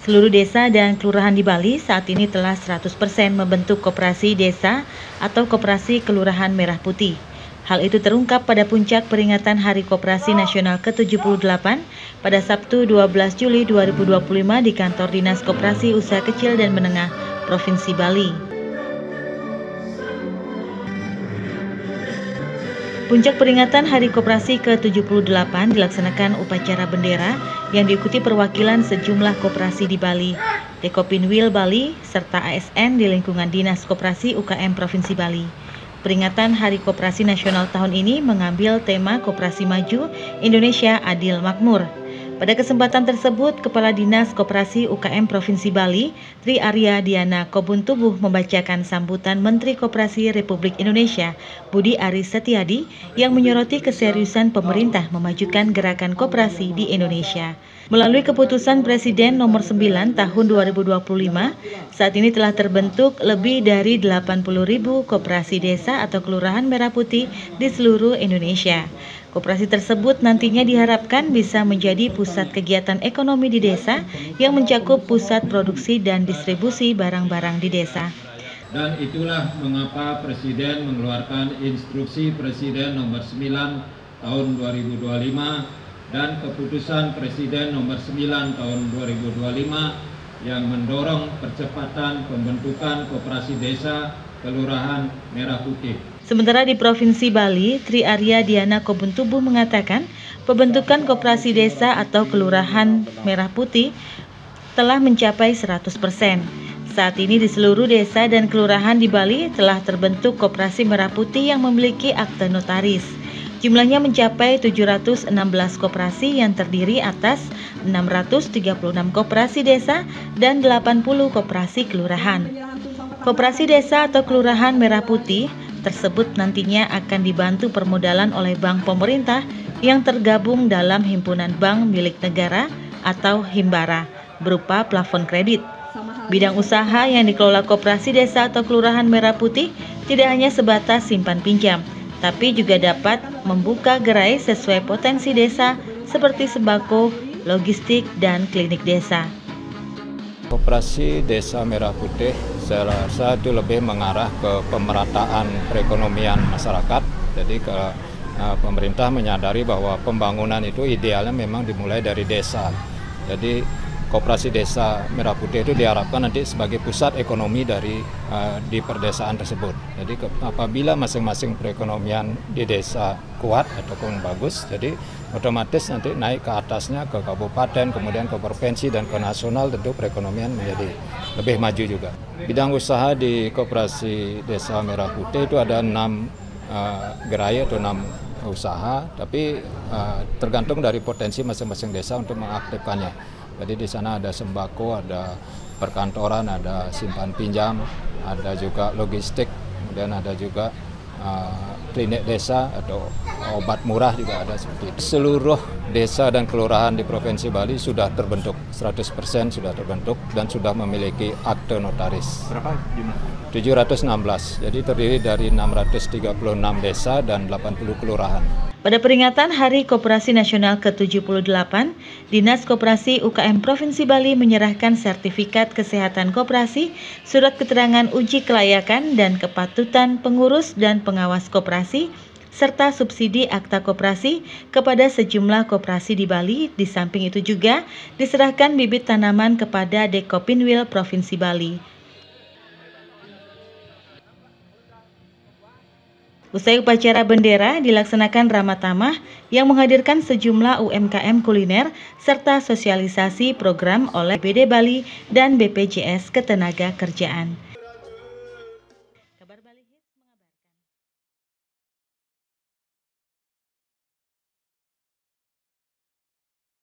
Seluruh desa dan kelurahan di Bali saat ini telah 100% membentuk koperasi desa atau koperasi kelurahan merah putih. Hal itu terungkap pada puncak peringatan Hari Koperasi Nasional ke-78 pada Sabtu 12 Juli 2025 di kantor Dinas Koperasi Usaha Kecil dan Menengah Provinsi Bali. Puncak peringatan Hari Koperasi ke-78 dilaksanakan upacara bendera yang diikuti perwakilan sejumlah koperasi di Bali, Dekopinwil Bali, serta ASN di lingkungan Dinas Koperasi UKM Provinsi Bali. Peringatan Hari Koperasi Nasional tahun ini mengambil tema Koperasi Maju Indonesia Adil Makmur. Pada kesempatan tersebut, Kepala Dinas Koperasi UKM Provinsi Bali, Tri Arya Diana Kobuntubuh membacakan sambutan Menteri Koperasi Republik Indonesia, Budi Aris Setiadi, yang menyoroti keseriusan pemerintah memajukan gerakan koperasi di Indonesia. Melalui keputusan Presiden nomor 9 tahun 2025, saat ini telah terbentuk lebih dari 80.000 koperasi desa atau kelurahan merah putih di seluruh Indonesia. Koperasi tersebut nantinya diharapkan bisa menjadi pusat kegiatan ekonomi di desa yang mencakup pusat produksi dan distribusi barang-barang di desa. Dan itulah mengapa Presiden mengeluarkan Instruksi Presiden nomor 9 tahun 2025 dan Keputusan Presiden nomor 9 tahun 2025 yang mendorong percepatan pembentukan koperasi desa kelurahan merah putih. Sementara di Provinsi Bali, Tri Arya Diana Kobuntubuh mengatakan pembentukan koperasi desa atau kelurahan merah putih telah mencapai 100%. Saat ini di seluruh desa dan kelurahan di Bali telah terbentuk koperasi merah putih yang memiliki akte notaris. Jumlahnya mencapai 716 koperasi yang terdiri atas 636 koperasi desa dan 80 koperasi kelurahan. Koperasi desa atau kelurahan merah putih tersebut nantinya akan dibantu permodalan oleh bank pemerintah yang tergabung dalam himpunan bank milik negara atau Himbara berupa plafon kredit. Bidang usaha yang dikelola koperasi desa atau kelurahan merah putih tidak hanya sebatas simpan pinjam, tapi juga dapat membuka gerai sesuai potensi desa seperti sembako, logistik, dan klinik desa. Koperasi Desa Merah Putih saya rasa itu lebih mengarah ke pemerataan perekonomian masyarakat. Jadi pemerintah menyadari bahwa pembangunan itu idealnya memang dimulai dari desa. Jadi Koperasi Desa Merah Putih itu diharapkan nanti sebagai pusat ekonomi di perdesaan tersebut. Jadi apabila masing-masing perekonomian di desa kuat ataupun bagus, jadi otomatis nanti naik ke atasnya ke kabupaten, kemudian ke provinsi dan ke nasional, tentu perekonomian menjadi lebih maju juga. Bidang usaha di Koperasi Desa Merah Putih itu ada 6 gerai atau 6 usaha, tapi tergantung dari potensi masing-masing desa untuk mengaktifkannya. Jadi di sana ada sembako, ada perkantoran, ada simpan pinjam, ada juga logistik, kemudian ada juga klinik desa atau obat murah juga ada seperti itu. Seluruh desa dan kelurahan di Provinsi Bali sudah terbentuk, 100% sudah terbentuk dan sudah memiliki akte notaris. Berapa jumlah? 716, jadi terdiri dari 636 desa dan 80 kelurahan. Pada peringatan Hari Koperasi Nasional ke-78, Dinas Koperasi UKM Provinsi Bali menyerahkan sertifikat kesehatan koperasi, surat keterangan uji kelayakan dan kepatutan pengurus dan pengawas koperasi, serta subsidi akta koperasi kepada sejumlah koperasi di Bali. Di samping itu juga diserahkan bibit tanaman kepada Dekopinwil Provinsi Bali. Usai upacara bendera dilaksanakan Ramah Tamah yang menghadirkan sejumlah UMKM kuliner serta sosialisasi program oleh BPD Bali dan BPJS Ketenagakerjaan.